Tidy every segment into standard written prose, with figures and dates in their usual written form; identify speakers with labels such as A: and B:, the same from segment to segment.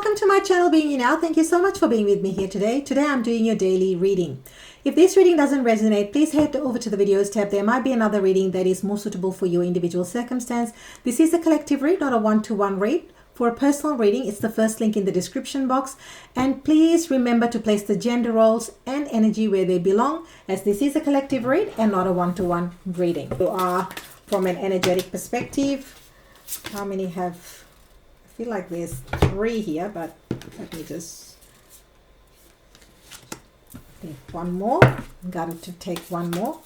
A: welcome to my channel Being You Now. Thank you so much for being with me here today. Today I'm doing your daily reading. If this reading doesn't resonate, please head over to the videos tab. There might be another reading that is more suitable for your individual circumstance. This is a collective read, not a one-to-one read. For a personal reading, it's the first link in the description box. And please remember to place the gender roles and energy where they belong, as this is a collective read and not a one-to-one reading. You are from an energetic perspective. How many have... I feel like there's 3 here, but let me just take one more. Got to take one more.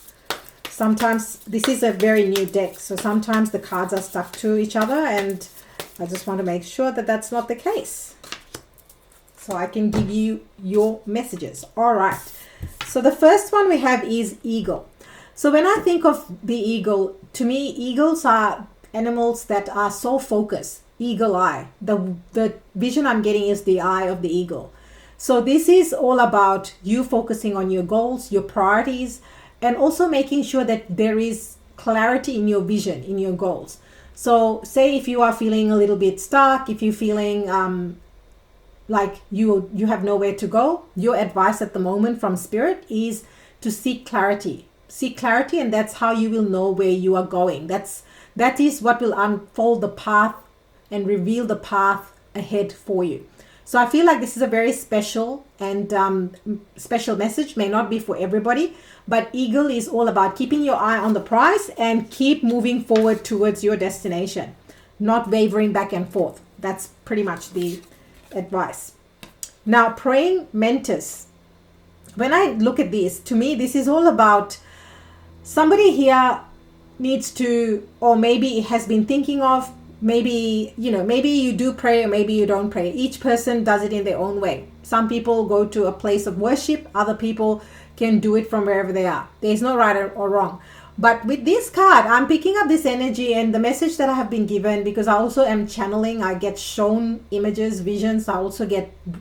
A: Sometimes this is a very new deck, so sometimes the cards are stuck to each other, and I just want to make sure that that's not the case, so I can give you your messages. All right, so the first one we have is eagle. So when I think of the eagle, to me, eagles are animals that are so focused. Eagle eye. The vision I'm getting is the eye of the eagle. So this is all about you focusing on your goals, your priorities, and also making sure that there is clarity in your vision, in your goals. So say if you are feeling a little bit stuck, if you're feeling like you have nowhere to go, your advice at the moment from spirit is to seek clarity. Seek clarity, and that's how you will know where you are going. That is what will unfold the path and reveal the path ahead for you. So I feel like this is a very special and special message. May not be for everybody, but eagle is all about keeping your eye on the prize and keep moving forward towards your destination, not wavering back and forth. That's pretty much the advice. Now, praying mantis. When I look at this, to me, this is all about somebody here needs to, or maybe has been thinking of, maybe you do pray or maybe you don't pray. Each person does it in their own way. Some people go to a place of worship. Other people can do it from wherever they are. There's no right or wrong. But with this card, I'm picking up this energy and the message that I have been given, because I also am channeling. I get shown images, visions. I also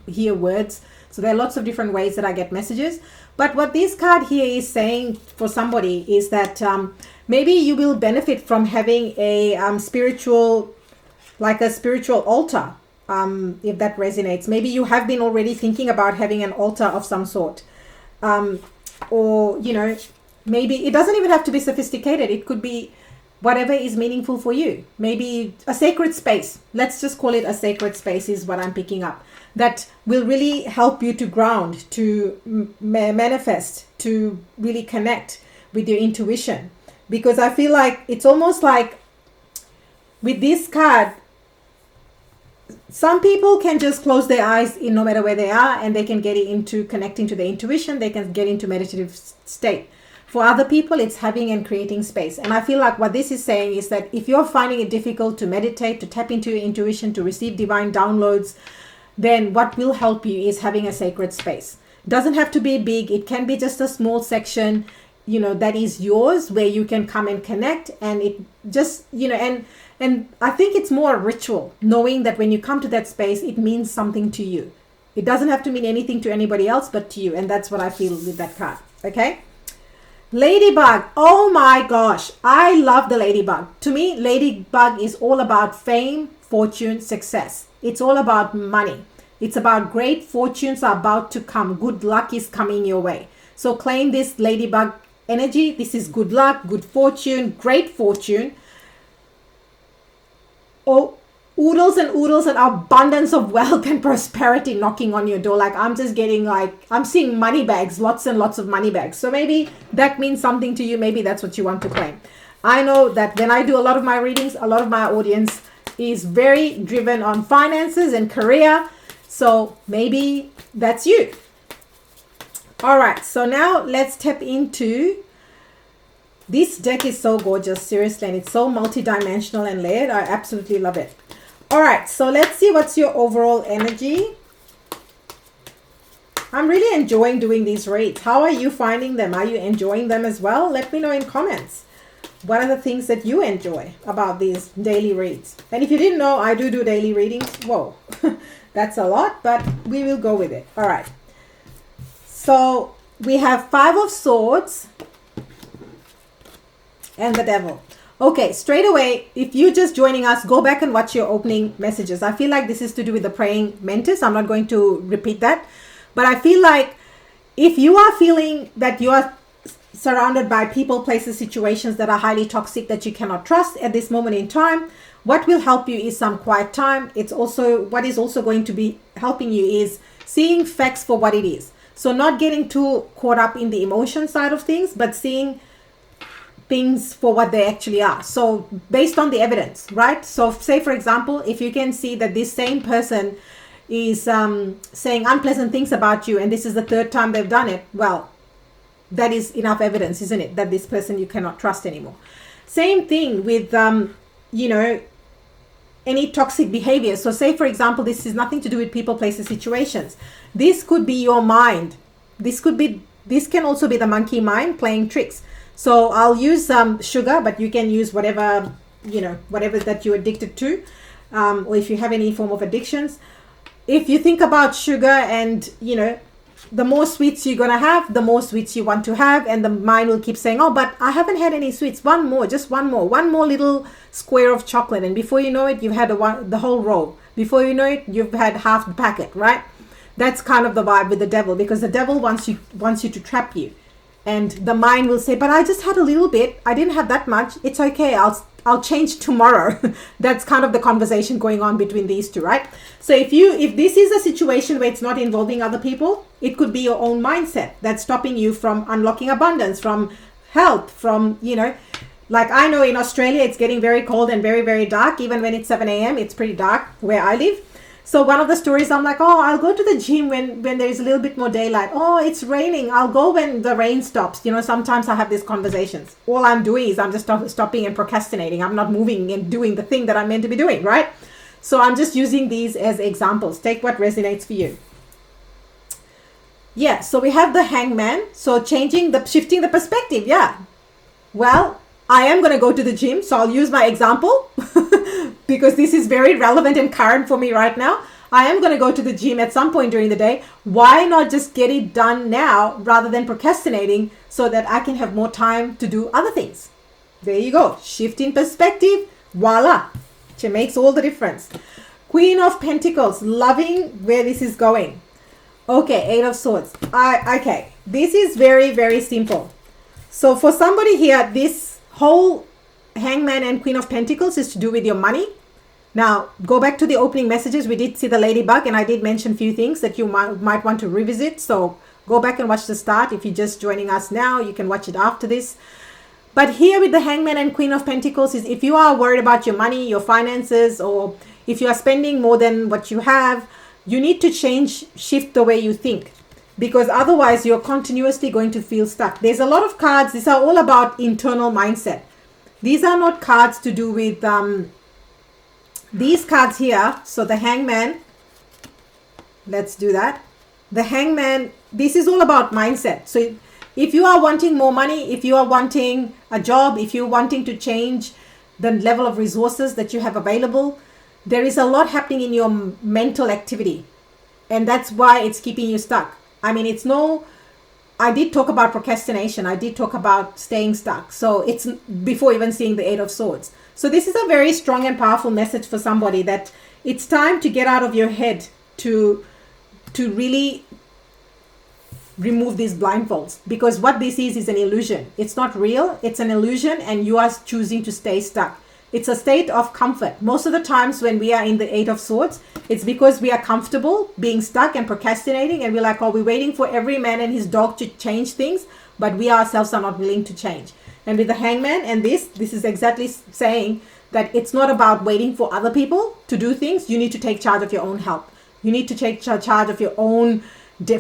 A: hear words. So there are lots of different ways that I get messages. But what this card here is saying for somebody is that maybe you will benefit from having a spiritual altar, if that resonates. Maybe you have been already thinking about having an altar of some sort. Or, maybe it doesn't even have to be sophisticated. It could be whatever is meaningful for you. Maybe a sacred space. Let's just call it a sacred space is what I'm picking up. That will really help you to ground, to manifest, to really connect with your intuition. Because I feel like it's almost like with this card, some people can just close their eyes in no matter where they are, and they can get into connecting to their intuition. They can get into meditative state. For other people, it's having and creating space. And I feel like what this is saying is that if you're finding it difficult to meditate, to tap into your intuition, to receive divine downloads, then what will help you is having a sacred space. It doesn't have to be big. It can be just a small section, that is yours, where you can come and connect. And it just, and I think it's more a ritual, knowing that when you come to that space, it means something to you. It doesn't have to mean anything to anybody else but to you. And that's what I feel with that card. Okay. Ladybug. Oh my gosh. I love the ladybug. To me, ladybug is all about fame, fortune, success. It's all about money. It's about great fortunes are about to come. Good luck is coming your way. So claim this ladybug energy. This is good luck, good fortune, great fortune. Oh, oodles and abundance of wealth and prosperity knocking on your door. Like I'm just getting I'm seeing money bags, lots and lots of money bags. So maybe that means something to you. Maybe that's what you want to claim. I know that when I do a lot of my readings, a lot of my audience is very driven on finances and career. So maybe that's you. All right. So now let's tap into... This deck is so gorgeous, seriously, and it's so multidimensional and layered. I absolutely love it. All right, so let's see what's your overall energy. I'm really enjoying doing these reads. How are you finding them? Are you enjoying them as well? Let me know in comments. What are the things that you enjoy about these daily reads? And if you didn't know, I do daily readings. Whoa, that's a lot, but we will go with it. All right. So we have 5 of Swords and the Devil. Okay, straight away, if you're just joining us, go back and watch your opening messages. I feel like this is to do with the praying mantis. I'm not going to repeat that. But I feel like if you are feeling that you are surrounded by people, places, situations that are highly toxic that you cannot trust at this moment in time, what will help you is some quiet time. It's also, what is also going to be helping you is seeing facts for what it is. So not getting too caught up in the emotion side of things, but seeing things for what they actually are. So based on the evidence, right? So say, for example, if you can see that this same person is saying unpleasant things about you, and this is the third time they've done it, well, that is enough evidence, isn't it, that this person you cannot trust anymore. Same thing with, any toxic behavior. So say, for example, this is nothing to do with people, places, situations. This could be your mind. This can also be the monkey mind playing tricks. So I'll use sugar, but you can use whatever, whatever that you're addicted to, or if you have any form of addictions. If you think about sugar and, the more sweets you're going to have, the more sweets you want to have. And the mind will keep saying, oh, but I haven't had any sweets. One more little square of chocolate. And before you know it, you've had the whole row. Before you know it, you've had half the packet, right? That's kind of the vibe with the devil, because the devil wants you to trap you. And the mind will say, but I just had a little bit. I didn't have that much. It's okay. I'll change tomorrow. That's kind of the conversation going on between these two, right? So if this is a situation where it's not involving other people, it could be your own mindset that's stopping you from unlocking abundance, from health, from, like I know in Australia, it's getting very cold and very, very dark. Even when it's 7 a.m., it's pretty dark where I live. So one of the stories, I'm like, oh, I'll go to the gym when there's a little bit more daylight. Oh, it's raining. I'll go when the rain stops. Sometimes I have these conversations. All I'm doing is I'm just stopping and procrastinating. I'm not moving and doing the thing that I'm meant to be doing, right? So I'm just using these as examples. Take what resonates for you. Yeah, so we have the hangman. So shifting the perspective. Yeah. Well, I am going to go to the gym, so I'll use my example because this is very relevant and current for me right now. I am going to go to the gym at some point during the day. Why not just get it done now rather than procrastinating so that I can have more time to do other things? There you go. Shift in perspective. Voila. It makes all the difference. Queen of Pentacles, loving where this is going. Okay, Eight of Swords. Okay, this is very, very simple. So for somebody here, this whole Hangman and Queen of Pentacles is to do with your money. Now, go back to the opening messages. We did see the ladybug, and I did mention a few things that you might want to revisit. So go back and watch the start. If you're just joining us now, you can watch it after this. But here with the Hangman and Queen of Pentacles is if you are worried about your money, your finances, or if you are spending more than what you have, you need to shift the way you think. Because otherwise you're continuously going to feel stuck. There's a lot of cards. These are all about internal mindset. These are not cards to do with these cards here. So the Hangman, let's do that. The Hangman, this is all about mindset. So if you are wanting more money, if you are wanting a job, if you're wanting to change the level of resources that you have available, there is a lot happening in your mental activity. And that's why it's keeping you stuck. I mean, I did talk about procrastination. I did talk about staying stuck. So it's before even seeing the Eight of Swords. So this is a very strong and powerful message for somebody that it's time to get out of your head to really remove these blindfolds. Because what this is an illusion. It's not real. It's an illusion, and you are choosing to stay stuck. It's a state of comfort. Most of the times when we are in the Eight of Swords, it's because we are comfortable being stuck and procrastinating, and we're like, oh, we're waiting for every man and his dog to change things, but we ourselves are not willing to change. And with the Hangman and this is exactly saying that it's not about waiting for other people to do things. You need to take charge of your own health. You need to take charge of your own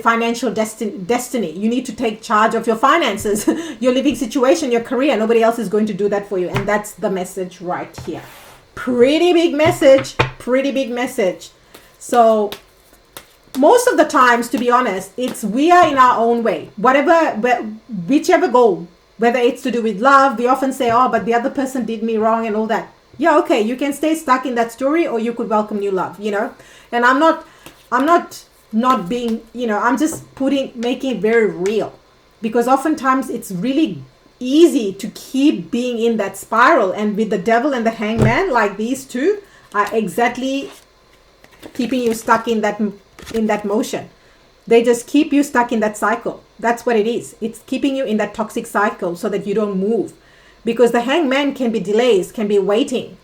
A: financial destiny. You need to take charge of your finances, your living situation, your career. Nobody else is going to do that for you. And that's the message right here. Pretty big message. Pretty big message. So most of the times, to be honest, we are in our own way. Whichever goal, whether it's to do with love, we often say, oh, but the other person did me wrong and all that. Yeah, okay, you can stay stuck in that story, or you could welcome new love, And I'm not being, I'm just making it very real, because oftentimes it's really easy to keep being in that spiral. And with the devil and the hangman, like these two are exactly keeping you stuck in that motion. They just keep you stuck in that cycle. That's what it is. It's keeping you in that toxic cycle so that you don't move. Because the hangman can be delays, can be waiting.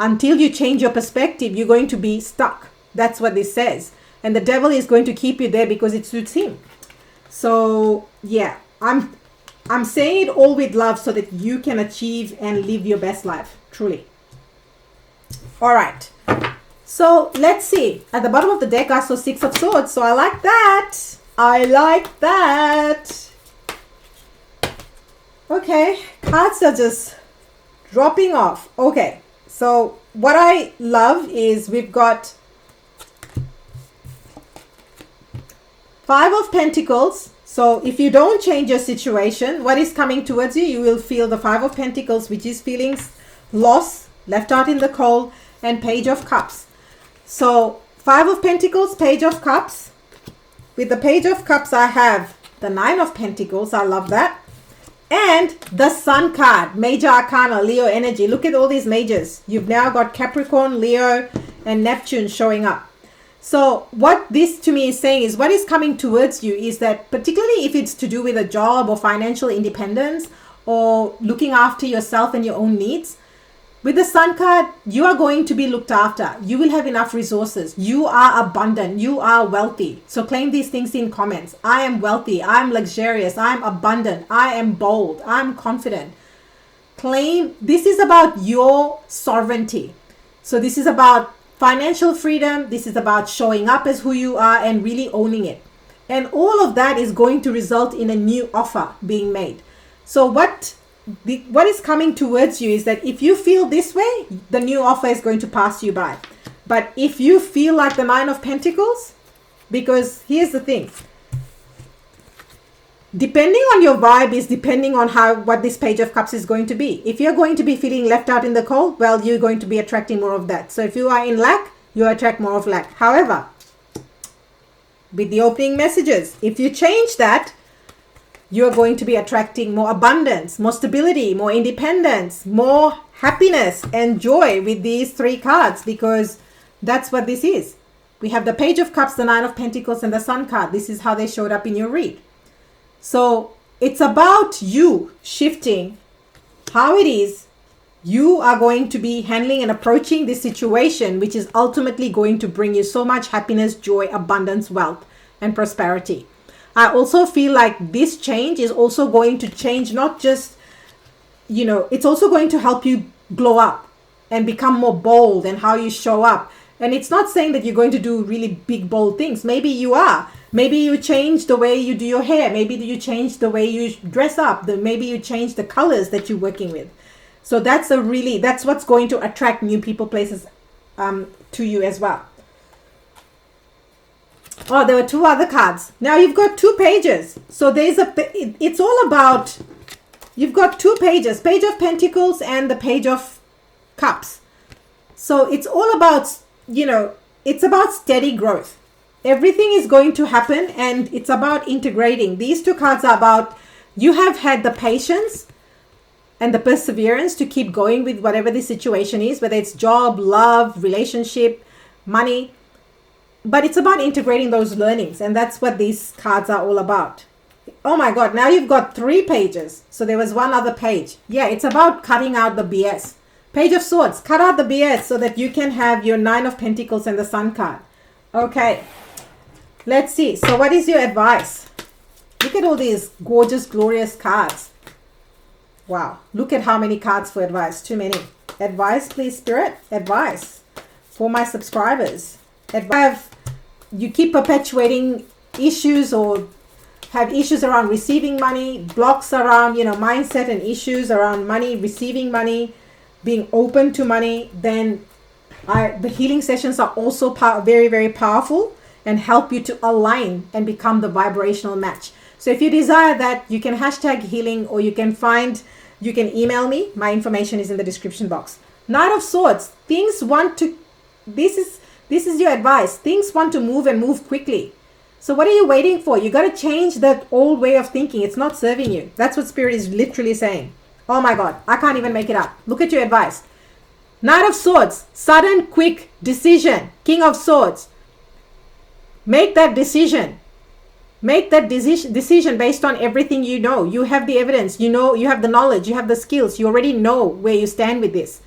A: Until you change your perspective, you're going to be stuck. That's what this says. And the devil is going to keep you there because it suits him. So yeah, I'm saying it all with love so that you can achieve and live your best life, truly. All right. So let's see. At the bottom of the deck, I saw 6 of Swords. So I like that. I like that. Okay. Cards are just dropping off. Okay. So what I love is we've got 5 of Pentacles. So if you don't change your situation, what is coming towards you, you will feel the 5 of Pentacles, which is feelings lost, left out in the cold, and Page of Cups. So 5 of Pentacles, Page of Cups. With the Page of Cups, I have the 9 of Pentacles. I love that. And the Sun card, Major Arcana, Leo energy. Look at all these majors. You've now got Capricorn, Leo, and Neptune showing up. So what this to me is saying is what is coming towards you is that, particularly if it's to do with a job or financial independence or looking after yourself and your own needs, with the Sun card, you are going to be looked after. You will have enough resources. You are abundant. You are wealthy. So claim these things in comments. I am wealthy. I'm luxurious. I'm abundant. I am bold. I'm confident. Claim. This is about your sovereignty. So this is about financial freedom. This is about showing up as who you are and really owning it. And all of that is going to result in a new offer being made. So what is coming towards you is that if you feel this way, the new offer is going to pass you by. But if you feel like the 9 of Pentacles, because here's the thing, depending on your vibe is depending on what this Page of Cups is going to be. If you're going to be feeling left out in the cold, well, you're going to be attracting more of that. So if you are in lack, you attract more of lack. However, with the opening messages, if you change that, you're going to be attracting more abundance, more stability, more independence, more happiness and joy with these 3 cards, because that's what this is. We have the Page of Cups, the 9 of Pentacles, and the Sun card. This is how they showed up in your read. So it's about you shifting how it is you are going to be handling and approaching this situation, which is ultimately going to bring you so much happiness, joy, abundance, wealth, and prosperity. I also feel like this change is also going to change, not just, it's also going to help you glow up and become more bold in how you show up. And it's not saying that you're going to do really big, bold things. Maybe you are. Maybe you change the way you do your hair. Maybe you change the way you dress up. Maybe you change the colors that you're working with. So that's what's going to attract new people, places to you as well. Oh, there were 2 other cards. Now you've got 2 pages. So it's all about, you've got 2 pages, Page of Pentacles and the Page of Cups. So it's all about, it's about steady growth. Everything is going to happen and it's about integrating. These 2 cards are about, you have had the patience and the perseverance to keep going with whatever the situation is, whether it's job, love, relationship, money. But it's about integrating those learnings. And that's what these cards are all about. Oh my God, now you've got 3 pages. So there was 1 other page. Yeah, it's about cutting out the BS. Page of Swords, cut out the BS so that you can have your 9 of Pentacles and the Sun card. Okay, let's see. So what is your advice? Look at all these gorgeous, glorious cards. Wow, look at how many cards for advice. Too many. Advice, please, Spirit. Advice for my subscribers. You keep perpetuating issues or have issues around receiving money, blocks around, mindset and issues around money, receiving money, being open to money, then the healing sessions are also very, very powerful and help you to align and become the vibrational match. So if you desire that, you can hashtag healing, or you can email me. My information is in the description box. Knight of Swords, this is your advice. Things want to move and move quickly. So what are you waiting for? You got to change that old way of thinking. It's not serving you. That's what Spirit is literally saying. Oh my God, I can't even make it up. Look at your advice. Knight of Swords, sudden, quick decision. King of Swords. Make that decision. Make that decision based on everything you know. You have the evidence. You know, you have the knowledge. You have the skills. You already know where you stand with this.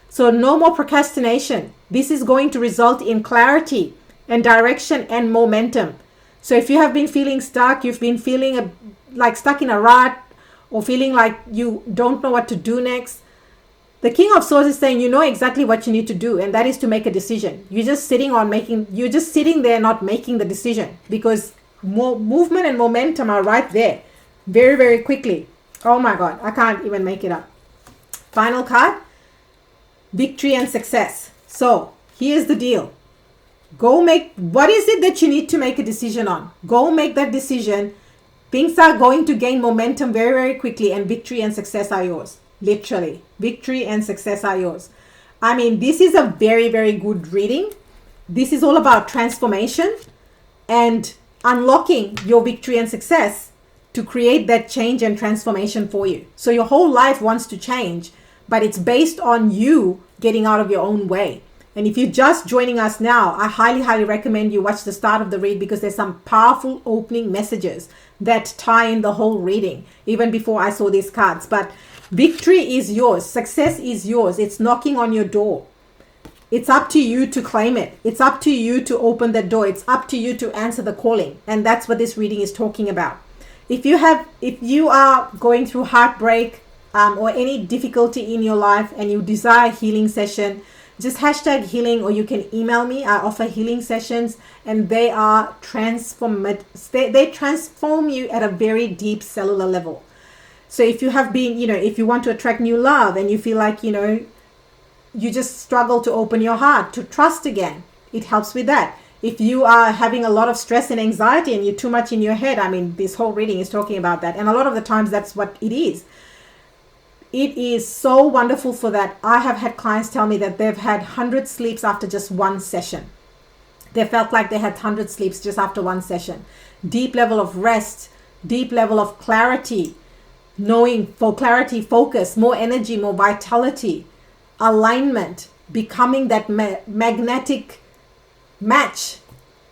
A: So no more procrastination. This is going to result in clarity and direction and momentum. So if you have been feeling stuck, you've been feeling like stuck in a rut, or feeling like you don't know what to do next, the King of Swords is saying you know exactly what you need to do, and that is to make a decision. You're just sitting there not making the decision, because more movement and momentum are right there very, very quickly. Oh my God, I can't even make it up. Final card, victory and success. So here's the deal. Go make, what is it that you need to make a decision on? Go make that decision. Things are going to gain momentum very, very quickly, and victory and success are yours. Literally, victory and success are yours. I mean, this is a very, very good reading. This is all about transformation and unlocking your victory and success to create that change and transformation for you. So your whole life wants to change, but it's based on you getting out of your own way. And if you're just joining us now, I highly, highly recommend you watch the start of the read, because there's some powerful opening messages that tie in the whole reading, even before I saw these cards. But victory is yours. Success is yours. It's knocking on your door. It's up to you to claim it. It's up to you to open the door. It's up to you to answer the calling. And that's what this reading is talking about. If you are going through heartbreak or any difficulty in your life, and you desire a healing session, just hashtag healing, or you can email me. I offer healing sessions, and they are they transform you at a very deep cellular level. So if you have been, if you want to attract new love, and you feel like, you just struggle to open your heart, to trust again, it helps with that. If you are having a lot of stress and anxiety, and you're too much in your head, I mean, this whole reading is talking about that. And a lot of the times that's what it is. It is so wonderful for that. I have had clients tell me that they've had 100 sleeps after just one session. They felt like they had 100 sleeps just after one session. Deep level of rest, deep level of clarity, knowing for clarity, focus, more energy, more vitality, alignment, becoming that magnetic match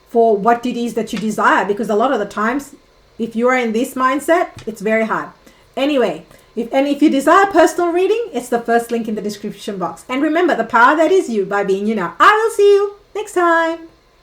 A: for what it is that you desire. Because a lot of the times, if you are in this mindset, it's very hard. Anyway, if you desire personal reading, it's the first link in the description box. And remember, the power that is you by being you now. I will see you next time.